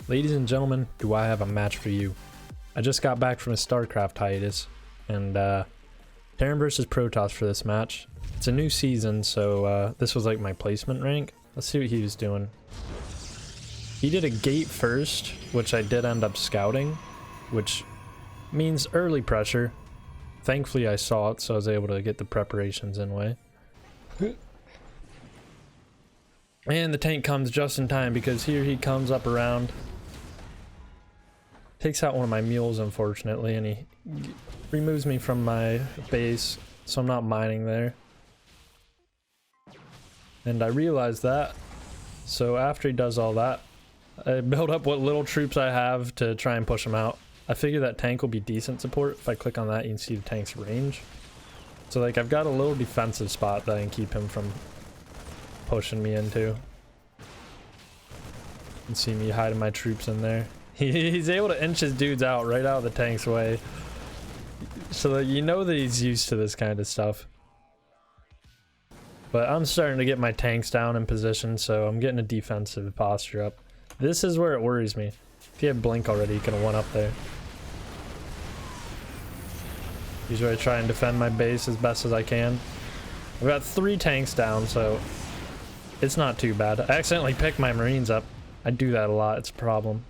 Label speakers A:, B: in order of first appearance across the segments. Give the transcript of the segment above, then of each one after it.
A: Ladies and gentlemen, do I have a match for you? I just got back from a Starcraft hiatus, and Terran versus Protoss for this match. It's a new season, so this was like my placement rank. Let's see what he was doing. He did a gate first, which I did end up scouting, which means early pressure. Thankfully I saw it, so I was able to get the preparations in way. And the tank comes just in time, because here he comes up around. Takes out one of my mules, unfortunately, and he removes me from my base, so I'm not mining there. And I realized that, so after he does all that, I build up what little troops I have to try and push him out. I figure that tank will be decent support. If I click on that, you can see the tank's range. So like, I've got a little defensive spot that I can keep him from pushing me into. You can see me hiding my troops in there. He's able to inch his dudes out right out of the tank's way, so that you know that he's used to this kind of stuff. But I'm starting to get my tanks down in position, so I'm getting a defensive posture up. This is where it worries me. If he had blink already, he could have won up there. Usually I try and defend my base as best as I can. I've got 3 tanks down, so it's not too bad. I accidentally picked my Marines up. I do that a lot, it's a problem.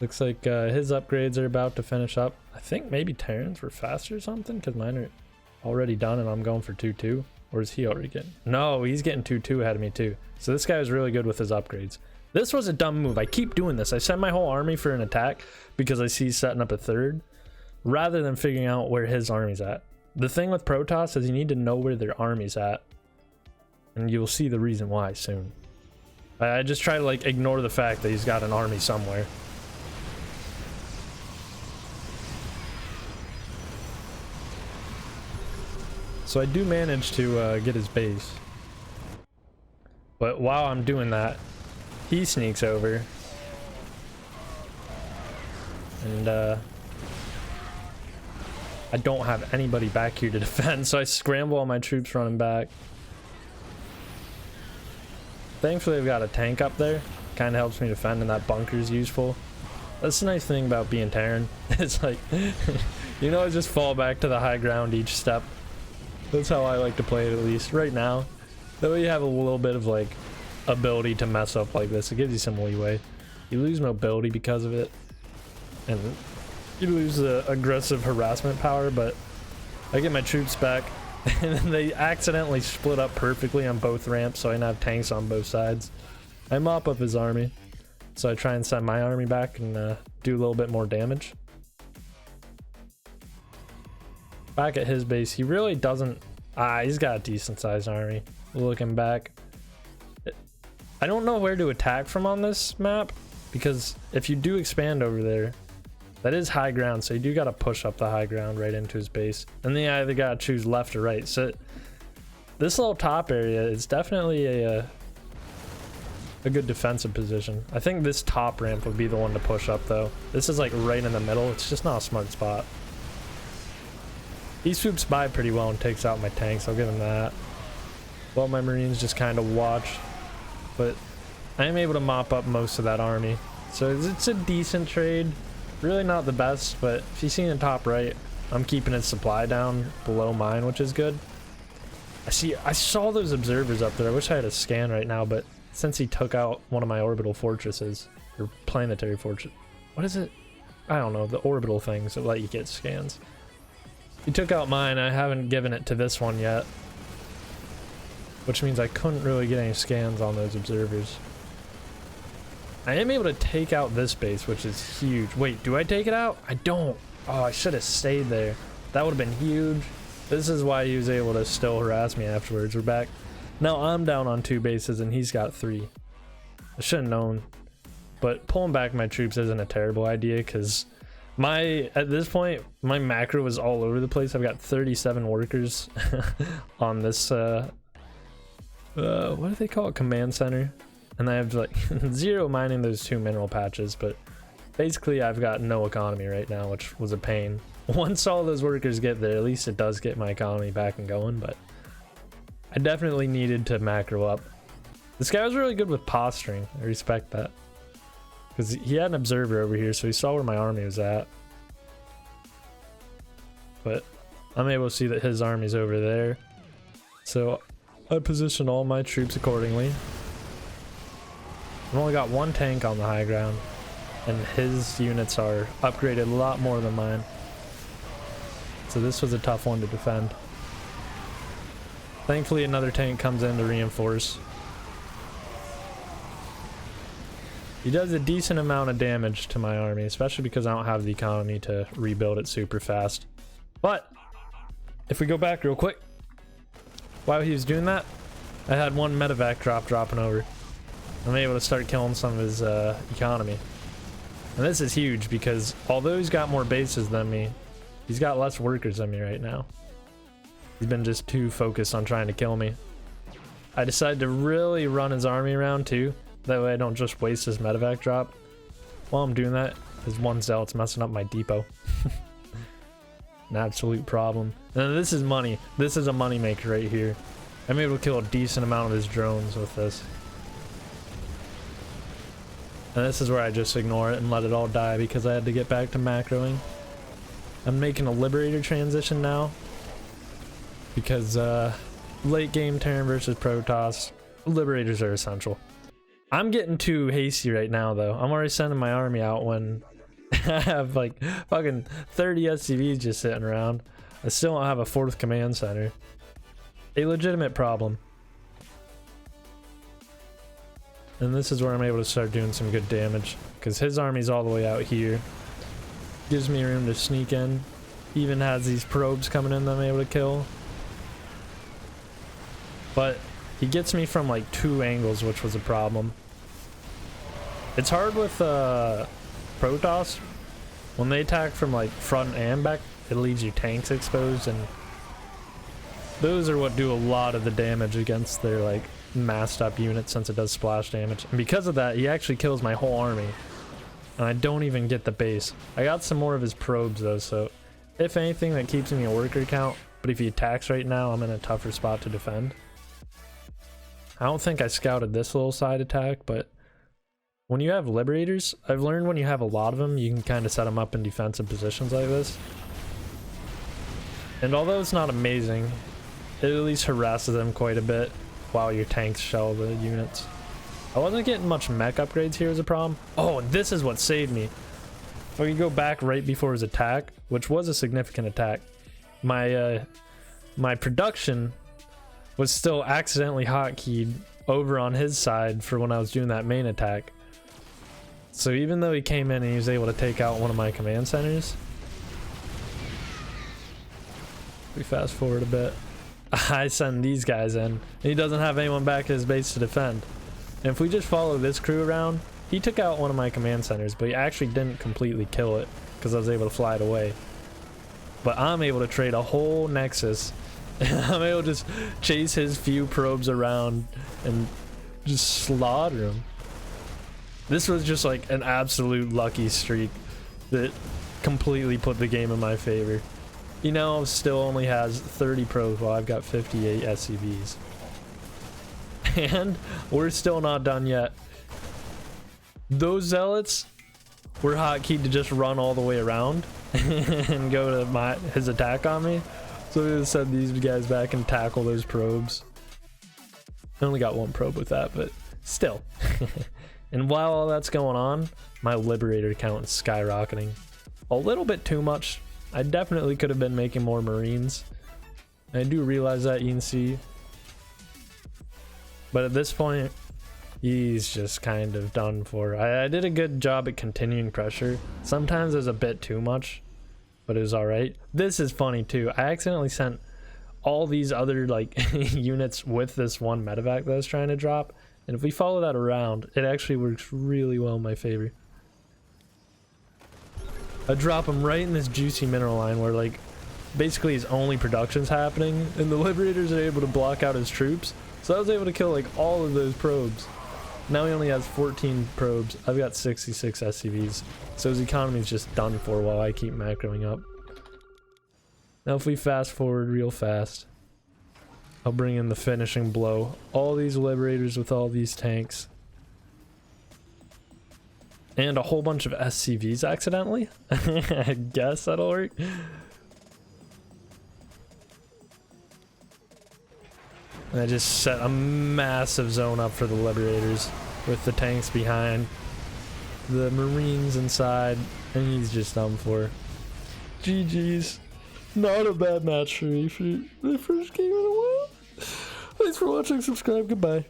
A: Looks like his upgrades are about to finish up. I think maybe Terrans were faster or something, because mine are already done and I'm going for 2-2. Or is he already getting? No, he's getting 2-2 ahead of me too. So this guy was really good with his upgrades. This was a dumb move. I keep doing this. I send my whole army for an attack because I see he's setting up a third, rather than figuring out where his army's at. The thing with Protoss is you need to know where their army's at, and you'll see the reason why soon. I just try to like ignore the fact that he's got an army somewhere. So I do manage to get his base, but while I'm doing that, he sneaks over, and I don't have anybody back here to defend, so I scramble all my troops running back. Thankfully I've got a tank up there, kind of helps me defend, and that bunker is useful. That's the nice thing about being Terran. It's like, you know, I just fall back to the high ground each step. That's how I like to play it, at least right now. That way you have a little bit of like ability to mess up like this. It gives you some leeway. You lose mobility because of it, and you lose the aggressive harassment power, but I get my troops back and then they accidentally split up perfectly on both ramps, so I now have tanks on both sides. I mop up his army, so I try and send my army back and do a little bit more damage. Back at his base, he really doesn't. He's got a decent sized army. Looking back, I don't know where to attack from on this map, because if you do expand over there, that is high ground, so you do got to push up the high ground right into his base, and then you either got to choose left or right. So this little top area is definitely a good defensive position. I think this top ramp would be the one to push up, though. This is like right in the middle. It's just not a smart spot. He swoops by pretty well and takes out my tanks, I'll give him that. Well, my Marines just kind of watch, but I am able to mop up most of that army. So it's a decent trade. Really not the best, but if you see in the top right, I'm keeping his supply down below mine, which is good. I saw those observers up there. I wish I had a scan right now, but since he took out one of my orbital fortresses, or planetary fortress, what is it? I don't know, the orbital things that let you get scans. He took out mine. I haven't given it to this one yet, which means I couldn't really get any scans on those observers. I am able to take out this base, which is huge. Wait, do I take it out? I don't. Oh, I should have stayed there. That would have been huge. This is why he was able to still harass me afterwards. We're back. Now I'm down on 2 bases and he's got 3. I should have known. But pulling back my troops isn't a terrible idea, because at this point, my macro was all over the place. I've got 37 workers on this, what do they call it? Command center. And I have like 0 mining those 2 mineral patches, but basically I've got no economy right now, which was a pain. Once all those workers get there, at least it does get my economy back and going, but I definitely needed to macro up. This guy was really good with posturing. I respect that. Because he had an observer over here, so he saw where my army was at. But I'm able to see that his army's over there. So I position all my troops accordingly. I've only got one tank on the high ground. And his units are upgraded a lot more than mine. So this was a tough one to defend. Thankfully another tank comes in to reinforce. He does a decent amount of damage to my army, especially because I don't have the economy to rebuild it super fast. But if we go back real quick, while he was doing that, I had one medevac dropping over. I'm able to start killing some of his economy. And this is huge because although he's got more bases than me, he's got less workers than me right now. He's been just too focused on trying to kill me. I decided to really run his army around too. That way I don't just waste his medevac drop. While I'm doing that, his one zealot's messing up my depot. An absolute problem. And this is money. This is a money maker right here. I'm able to kill a decent amount of his drones with this. And this is where I just ignore it and let it all die because I had to get back to macroing. I'm making a Liberator transition now. Because late game Terran versus Protoss, Liberators are essential. I'm getting too hasty right now though. I'm already sending my army out when I have like fucking 30 SCVs just sitting around. I still don't have a 4th command center. A legitimate problem. And this is where I'm able to start doing some good damage. Because his army's all the way out here. Gives me room to sneak in. Even has these probes coming in that I'm able to kill. But he gets me from like 2 angles, which was a problem. It's hard with Protoss. When they attack from like front and back, it leaves your tanks exposed, and those are what do a lot of the damage against their like massed up units, since it does splash damage. And because of that, he actually kills my whole army. And I don't even get the base. I got some more of his probes though, so if anything, that keeps me a worker count. But if he attacks right now, I'm in a tougher spot to defend. I don't think I scouted this little side attack, but when you have Liberators, I've learned when you have a lot of them, you can kind of set them up in defensive positions like this. And although it's not amazing, it at least harasses them quite a bit while your tanks shell the units. I wasn't getting much mech upgrades here as a problem. Oh, and this is what saved me. If we go back right before his attack, which was a significant attack, my production was still accidentally hotkeyed over on his side for when I was doing that main attack. So even though he came in and he was able to take out one of my command centers, we fast forward a bit, I send these guys in, and he doesn't have anyone back at his base to defend. And if we just follow this crew around, he took out one of my command centers, but he actually didn't completely kill it because I was able to fly it away. But I'm able to trade a whole Nexus. I'm able to just chase his few probes around and just slaughter him. This was just like an absolute lucky streak that completely put the game in my favor. He now still only has 30 probes while I've got 58 SCVs. And we're still not done yet. Those zealots were hotkeyed to just run all the way around and go to his attack on me. So we just send these guys back and tackle those probes. I only got one probe with that, but still. And while all that's going on, my Liberator count is skyrocketing. A little bit too much. I definitely could have been making more Marines. I do realize that, you can see. But at this point, he's just kind of done for. I did a good job at continuing pressure. Sometimes it was a bit too much, but it was alright. This is funny too. I accidentally sent all these other like units with this one medevac that I was trying to drop. And if we follow that around, it actually works really well in my favor. I drop him right in this juicy mineral line where like basically his only production's happening, and the Liberators are able to block out his troops. So I was able to kill like all of those probes. Now he only has 14 probes. I've got 66 SCVs. So his economy's just done for while I keep macroing up. Now if we fast forward real fast. I'll bring in the finishing blow. All these liberators with all these tanks. And a whole bunch of SCVs accidentally. I guess that'll work. And I just set a massive zone up for the liberators with the tanks behind, the marines inside, and he's just done for. GG's. Not a bad match for me for the first game in a while. Thanks for watching. Subscribe. Goodbye.